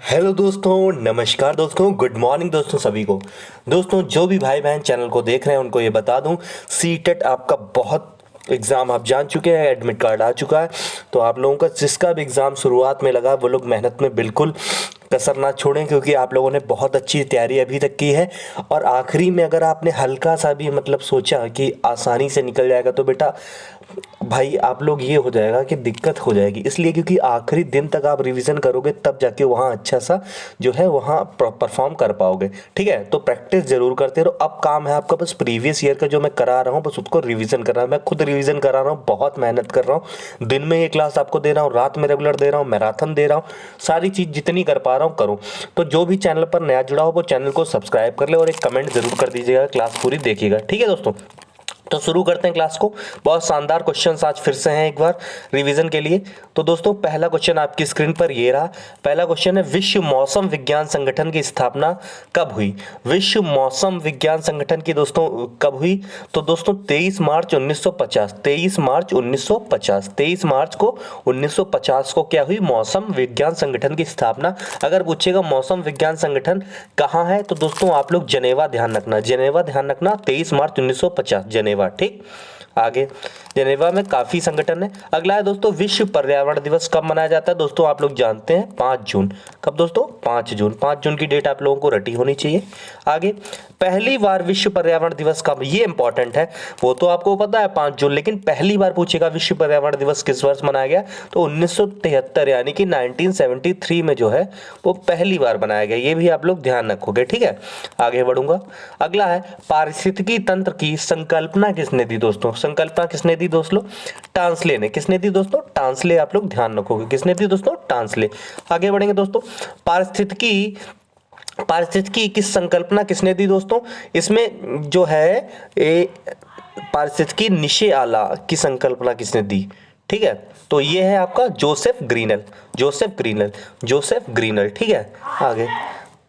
Hello दोस्तों, नमस्कार दोस्तों, गुड मॉर्निंग दोस्तों सभी को। दोस्तों जो भी भाई बहन चैनल को देख रहे हैं उनको ये बता दूं, सीटेट आपका बहुत एग्ज़ाम आप जान चुके हैं, एडमिट कार्ड आ चुका है। तो आप लोगों का जिसका भी एग्ज़ाम शुरुआत में लगा वो लोग मेहनत में बिल्कुल कसर ना छोड़ें, क्योंकि आप लोगों ने बहुत अच्छी तैयारी अभी तक की है। और आखिरी में अगर आपने हल्का सा भी मतलब सोचा कि आसानी से निकल जाएगा तो बेटा भाई आप लोग ये हो जाएगा कि दिक्कत हो जाएगी, इसलिए क्योंकि आखिरी दिन तक आप रिवीजन करोगे तब जाके वहाँ अच्छा सा जो है वहाँ परफॉर्म कर पाओगे। ठीक है, तो प्रैक्टिस जरूर करते रहो। अब काम है आपका बस प्रीवियस ईयर का जो मैं करा रहा हूँ बस उसको रिवीजन कर रहा हूँ। मैं खुद रिवीजन करा रहा हूँ, बहुत मेहनत कर रहा हूँ। दिन में ये क्लास आपको दे रहा हूँ, रात में रेगुलर दे रहा हूँ, मैराथन दे रहा हूँ। सारी चीज़ जितनी कर पा रहा हूँ करूँ। तो जो भी चैनल पर नया जुड़ा हो वो चैनल को सब्सक्राइब कर ले और एक कमेंट जरूर कर दीजिएगा, क्लास पूरी देखिएगा। ठीक है दोस्तों, तो शुरू करते हैं क्लास को। बहुत शानदार क्वेश्चंस आज फिर से हैं एक बार रिवीजन के लिए। तो दोस्तों पहला क्वेश्चन आपकी स्क्रीन पर ये रहा। पहला क्वेश्चन है, विश्व मौसम विज्ञान संगठन की स्थापना कब हुई? विश्व मौसम विज्ञान संगठन की दोस्तों कब हुई? तो दोस्तों 23 मार्च 1950। 23 मार्च 1950, 23 मार्च को 1950 को क्या हुई? मौसम विज्ञान संगठन की स्थापना। अगर पूछेगा मौसम विज्ञान संगठन कहाँ है तो दोस्तों आप लोग जनेवा ध्यान रखना, जनेवा ध्यान रखना, 23 मार्च 1950 जनेवा। ठीक, आगे जेनेवा में काफी संगठन है। अगला है दोस्तों, विश्व पर्यावरण दिवस कब मनाया जाता है? दोस्तों आप लोग जानते हैं 5 जून। कब दोस्तों? 5 जून। 5 जून की डेट आप लोगों को रटी होनी चाहिए। आगे, पहली बार विश्व पर्यावरण दिवस कब? ये इंपॉर्टेंट है, वो तो आपको पता है 5 जून, लेकिन पहली बार पूछेगा विश्व पर्यावरण दिवस किस वर्ष मनाया गया? तो 1973 यानी कि 1973 में जो है वो पहली बार बनाया गया। ये भी आप लोग ध्यान रखोगे। ठीक है, आगे बढ़ूंगा। अगला है, पारिस्थितिकी तंत्र की संकल्पना किसने दी? दोस्तों संकल्पना किसने दी दोस्तों? टांसले ने। किसने दी दोस्तों? टांसले। आप लोग ध्यान रखोगे, किसने दी दोस्तों? टांसले। आगे बढ़ेंगे दोस्तों, पारिस्थितिकी पारिस्थितिकी की संकल्पना किसने दी दोस्तों? इसमें जो है पारिस्थितिकी निशे आला की संकल्पना किसने दी? ठीक है, तो ये है आपका Joseph Grinnell. Joseph Grinnell, Joseph Grinnell. ठीक है, आगे,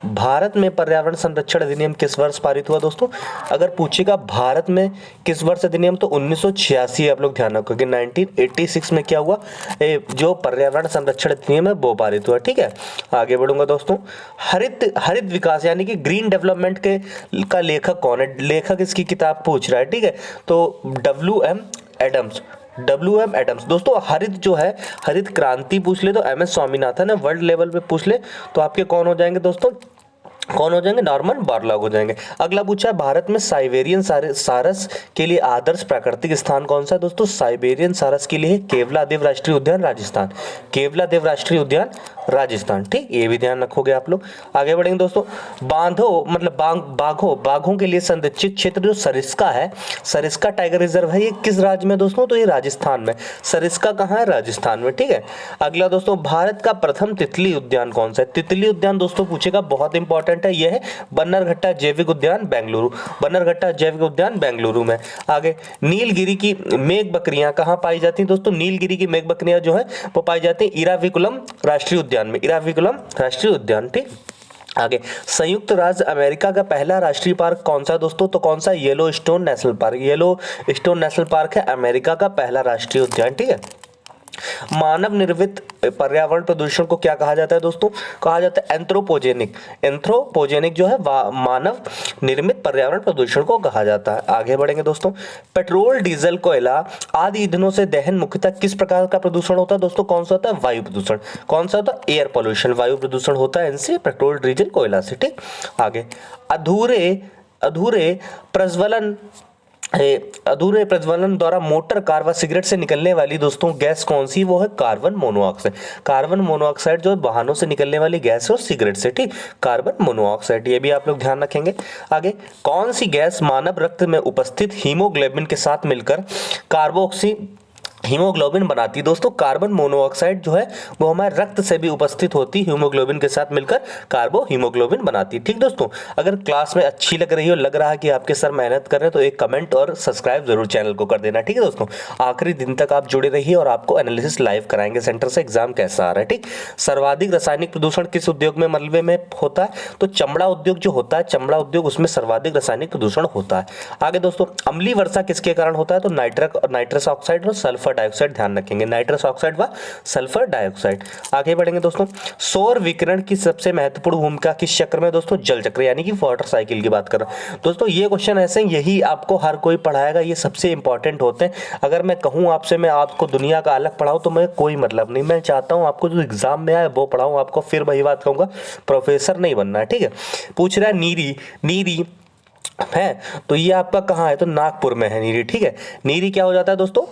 भारत में पर्यावरण संरक्षण अधिनियम किस वर्ष पारित हुआ दोस्तों? अगर पूछेगा भारत में किस वर्ष अधिनियम तो 1986। आप लोग ध्यान रखोगे 1986 में क्या हुआ? जो पर्यावरण संरक्षण अधिनियम है वो पारित हुआ। ठीक है, आगे बढ़ूंगा दोस्तों। हरित हरित विकास यानी कि ग्रीन डेवलपमेंट के का लेखक कौन है? लेखक इसकी किताब पूछ रहा है। ठीक है, तो WM एडम्स। WM Adams. दोस्तों हरित जो है, हरित क्रांति पूछ ले तो MS स्वामीनाथन है। वर्ल्ड लेवल पे पूछ ले तो आपके कौन हो जाएंगे दोस्तों? कौन हो जाएंगे? नॉर्मन बोरलॉग हो जाएंगे। अगला पूछा है, भारत में साइबेरियन सारस के लिए आदर्श प्राकृतिक स्थान कौन सा है? दोस्तों साइबेरियन सारस के लिए केवलादेव राष्ट्रीय उद्यान राजस्थान। केवलादेव राष्ट्रीय उद्यान राजस्थान। ठीक, ये भी ध्यान रखोगे आप लोग। आगे बढ़ेंगे दोस्तों, बांधो मतलब बाघों के लिए संरक्षित क्षेत्र जो सरिस्का है, सरिस्का टाइगर रिजर्व है, ये किस राज्य में दोस्तों? तो ये राजस्थान में। सरिस्का कहाँ है? राजस्थान में। ठीक है, अगला दोस्तों, भारत का प्रथम तितली उद्यान कौन सा है? तितली उद्यान दोस्तों पूछेगा, बहुत इंपॉर्टेंट है, यह है बन्नरघट्टा जैविक उद्यान बेंगलुरु। बन्नरघट्टा जैविक उद्यान बेंगलुरु में। आगे, नीलगिरी की मेघ बकरियां कहाँ पाई जाती हैं दोस्तों? नीलगिरी की मेघ बकरियां जो है वो पाई जाती है इराविकुलम राष्ट्रीय उद्यान में। इराविकुलम राष्ट्रीय उद्यान। ठीक, आगे, संयुक्त राज्य अमेरिका का पहला राष्ट्रीय पार्क कौन सा दोस्तों? तो कौन सा? Yellow stone national park. Yellow stone national park है अमेरिका का पहला राष्ट्रीय उद्यान। ठीक है, मानव निर्मित पर्यावरण प्रदूषण को क्या कहा जाता है दोस्तों? कहा जाता है एंथ्रोपोजेनिक। एंथ्रोपोजेनिक जो है मानव निर्मित पर्यावरण प्रदूषण को कहा जाता है। आगे बढ़ेंगे दोस्तों, पेट्रोल डीजल कोयला आदि ईंधनों से दहन मुख्यतः किस प्रकार का प्रदूषण होता है दोस्तों? कौन सा होता है? वायु प्रदूषण। कौन सा होता है? Air pollution. वायु प्रदूषण होता है इनसे, पेट्रोल डीजल कोयला से। ठीक, आगे, अधूरे अधूरे प्रज्वलन अधूरे प्रज्वलन द्वारा मोटर कार व सिगरेट से निकलने वाली दोस्तों गैस कौन सी? वो है कार्बन मोनोऑक्साइड। कार्बन मोनोऑक्साइड जो है वाहनों से निकलने वाली गैस है और सिगरेट से। ठीक, कार्बन मोनोऑक्साइड, ये भी आप लोग ध्यान रखेंगे। आगे, कौन सी गैस मानव रक्त में उपस्थित हीमोग्लोबिन के साथ मिलकर कार्बोक्सी हीमोग्लोबिन बनाती है दोस्तों? कार्बन मोनोऑक्साइड जो है वो हमारे रक्त से भी उपस्थित होती है, हीमोग्लोबिन के साथ मिलकर कार्बो हीमोग्लोबिन बनाती है। ठीक दोस्तों, अगर क्लास में अच्छी लग रही हो, लग रहा है कि आपके सर मेहनत कर रहे हैं तो एक कमेंट और सब्सक्राइब जरूर चैनल को कर देना। ठीक है दोस्तों, आखिरी दिन तक आप जुड़े रहिए और आपको एनालिसिस लाइव कराएंगे सेंटर से एग्जाम कैसा आ रहा है। ठीक, सर्वाधिक रासायनिक प्रदूषण किस उद्योग में मलबे में होता है? तो चमड़ा उद्योग जो होता है, चमड़ा उद्योग, उसमें सर्वाधिक रासायनिक प्रदूषण होता है। आगे दोस्तों, अम्लीय वर्षा किसके कारण होता है? तो नाइट्रस ऑक्साइड और सल्फर सल्फर डाइऑक्साइड, ध्यान रखेंगे, नाइट्रस ऑक्साइड व सल्फर डाइऑक्साइड। आगे बढ़ेंगे दोस्तों, सौर विकिरण की सबसे महत्वपूर्ण भूमिका किस चक्र में दोस्तों, जल चक्र यानी कि वाटर साइकिल की बात कर रहा हूं दोस्तों। ये क्वेश्चन ऐसे यही आपको हर कोई पढ़ाएगा, ये सबसे इंपॉर्टेंट होते हैं। अगर मैं कहूँ आपसे मैं आपको दुनिया का अलग पढ़ाऊँ तो मैं कोई मतलब नहीं, मैं चाहता हूँ आपको जो एग्जाम में आए वो पढ़ाऊँ आपको, फिर वही बात कहूँगा प्रोफेसर नहीं बनना है, ठीक है। पूछ रहा है नीरी, नीरी है तो ये आपका कहाँ है, तो नागपुर में है नीरी, ठीक है। नीरी क्या हो जाता है दोस्तों,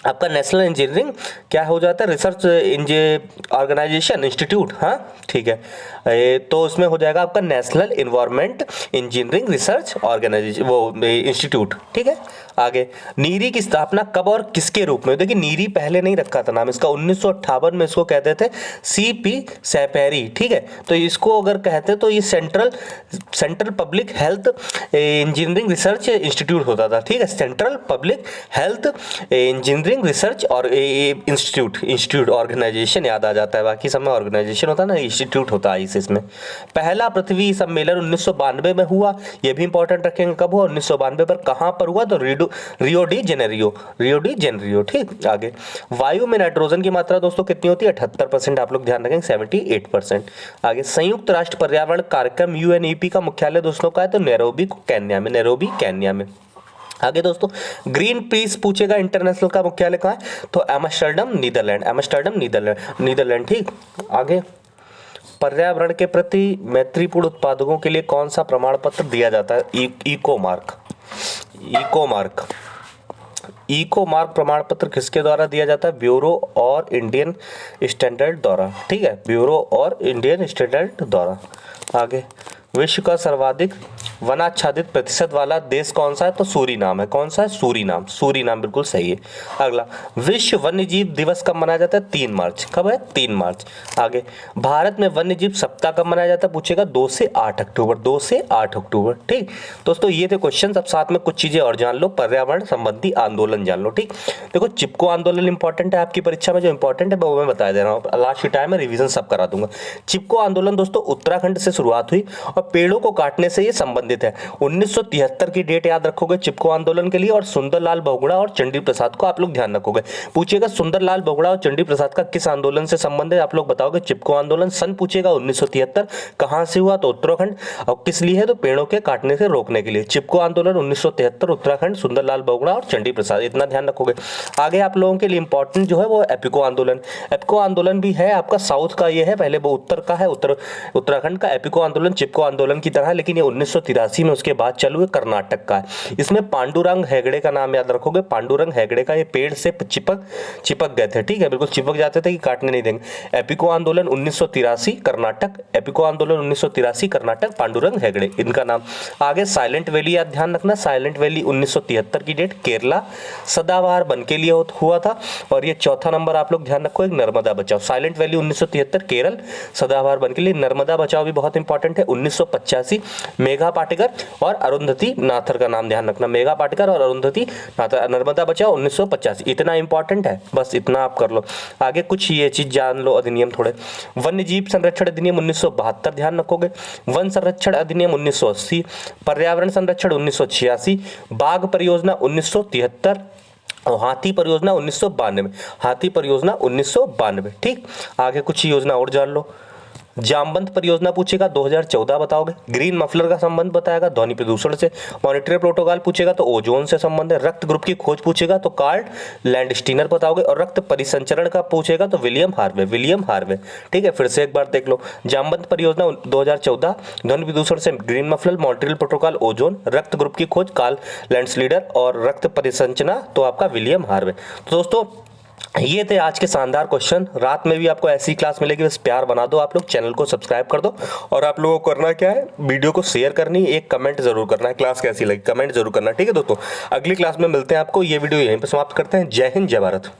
आपका नेशनल इंजीनियरिंग क्या हो जाता है, रिसर्च ऑर्गेनाइजेशन इंस्टीट्यूट, हाँ ठीक है। तो उसमें हो जाएगा आपका national environment engineering research organisation वो इंस्टीट्यूट, ठीक है। आगे, नीरी की स्थापना कब और किसके रूप में, देखिए नीरी पहले नहीं रखा था नाम इसका, 1958 में इसको कहते थे CP सैपेरी, ठीक है। तो इसको अगर कहते तो ये central public health engineering research institute होता था, ठीक है। Central public health engineering research और इंस्टीट्यूट ऑर्गेनाइजेशन याद आ जाता है, बाकी सब में ऑर्गेनाइजेशन होता है ना, इंस्टीट्यूट होता है इसमें। पहला पृथ्वी सम्मेलन 1992 में हुआ, ये भी इंपॉर्टेंट रखेंगे, कब हुआ 1992 पर, कहाँ पर हुआ तो रियो डी जेनेरियो, ठीक। आगे, वायु में नाइट्रोजन की मात्रा दोस्तों कितनी होती है, 78%, आप लोग ध्यान रखेंगे 78%। आगे, संयुक्त राष्ट्र पर्यावरण कार्यक्रम UNEP का मुख्यालय दोस्तों का है तो नैरोबी केन्या में। आगे दोस्तों, ग्रीन पीस पूछेगा इंटरनेशनल का मुख्यालय कहाँ है, तो एम्स्टर्डम नीदरलैंड, ठीक। आगे, पर्यावरण के प्रति मैत्रीपूर्ण उत्पादकों के लिए कौन सा प्रमाण पत्र दिया जाता है, इको मार्क प्रमाण पत्र किसके द्वारा दिया जाता है, ब्यूरो और इंडियन स्टैंडर्ड द्वारा, ठीक है, ब्यूरो और इंडियन स्टैंडर्ड द्वारा। आगे, विश्व का सर्वाधिक वनाच्छादित प्रतिशत वाला देश कौन सा है, तो सूरीनाम है, कौन सा है, सूरीनाम बिल्कुल सही है। अगला, विश्व वन्यजीव दिवस कब मनाया जाता है, 3 मार्च, कब है, 3 मार्च। आगे, भारत में वन्यजीव सप्ताह कब मनाया जाता है, पूछेगा 2 से 8 अक्टूबर, ठीक। दोस्तों ये थे क्वेश्चन, अब साथ में कुछ चीजें और जान लो, पर्यावरण संबंधी आंदोलन जान लो, ठीक। देखो चिपको आंदोलन इंपॉर्टेंट है आपकी परीक्षा में, जो इंपॉर्टेंट है वो मैं बता दे रहा हूँ, लास्ट टाइम में रिविजन सब करा दूंगा। चिपको आंदोलन दोस्तों उत्तराखंड से शुरुआत हुई और पेड़ों को काटने से ये संबंधित है। 1973 की डेट याद रखोगे चिपको आंदोलन के लिए, और सुंदरलाल बहुगुणा और चंडी प्रसाद को आप लोग ध्यान रखोगे। पूछेगा सुंदरलाल बहुगुणा और चंडी प्रसाद का किस आंदोलन से संबंध है, आप लोग बताओगे चिपको आंदोलन। सन पूछेगा 1973, कहां से हुआ तो उत्तराखंड, और किस लिए है तो पेड़ों के काटने से रोकने के लिए। चिपको आंदोलन 1973 उत्तराखंड, सुंदरलाल बहुगुणा और चंडी प्रसाद, इतना ध्यान रखोगे। आगे आप लोगों के लिए इंपॉर्टेंट जो है वो एपिको आंदोलन भी है आपका, साउथ का ये है, पहले वो उत्तर का है, उत्तराखंड का। एपिको आंदोलन चिपको आंदोलन की तरह, लेकिन ये 1983 में उसके बाद चालू है, कर्नाटक का है। इसमें पांडुरंग हेगड़े का नाम याद रखोगे, पांडुरंग हेगड़े का, ये पेड़ से चिपक गए थे, ठीक है, बिल्कुल चिपक जाते थे कि काटने नहीं देंगे। एपिको आंदोलन 1983 कर्नाटक, एपिको आंदोलन 1983 कर्नाटक, पांडुरंग हेगड़े इनका नाम। आगे, साइलेंट वैली याद ध्यान रखना, साइलेंट वैली 1973 की डेट, केरला, सदाबहार वन के लिए हुआ था। और ये चौथा नंबर आप लोग ध्यान रखो, एक नर्मदा बचाओ, साइलेंट वैली 1973 केरल, सदाबहार वन के लिए। नर्मदा बचाओ भी बहुत इंपॉर्टेंट है, 1985 मेघा पाटेकर और अरुंधति नाथर का नाम ध्यान रखना, मेघा पाटेकर और अरुंधति नाथर, नर्मदा बचाओ 1985, इतना इंपॉर्टेंट है, बस इतना आप कर लो। आगे कुछ ये चीज जान लो, अधिनियम थोड़े, वन्य जीव संरक्षण अधिनियम 1972 ध्यान रखोगे, वन संरक्षण अधिनियम 1980, पर्यावरण संरक्षण 1986, बाघ परियोजना 1973 और हाथी परियोजना 1992, ठीक। आगे कुछ योजना और जान लो, जामवंत परियोजना पूछेगा 2014 बताओगे, ग्रीन मफलर का संबंध बताएगा ध्वनि प्रदूषण से, मॉनिटरी प्रोटोकॉल पूछेगा तो ओजोन से संबंध है, रक्त ग्रुप की खोज पूछेगा तो कार्ल लैंडस्टीनर बताओगे, और रक्त परिसंचरण का पूछेगा तो विलियम हार्वे, ठीक है। फिर से एक बार देख लो, जामवंत परियोजना 2014, ध्वनि प्रदूषण से green muffler, monetary protocol ozone, रक्त ग्रुप की खोज कार्ल लैंडस्टीनर, और रक्त परिसंचना तो आपका विलियम हार्वे। तो दोस्तों ये थे आज के शानदार क्वेश्चन, रात में भी आपको ऐसी क्लास मिलेगी, बस प्यार बना दो, आप लोग चैनल को सब्सक्राइब कर दो, और आप लोगों को करना क्या है, वीडियो को शेयर करनी, एक कमेंट जरूर करना है, क्लास कैसी लगी कमेंट जरूर करना, ठीक है दोस्तों। अगली क्लास में मिलते हैं आपको, ये वीडियो यहीं पर समाप्त करते हैं। जय हिंद, जय भारत।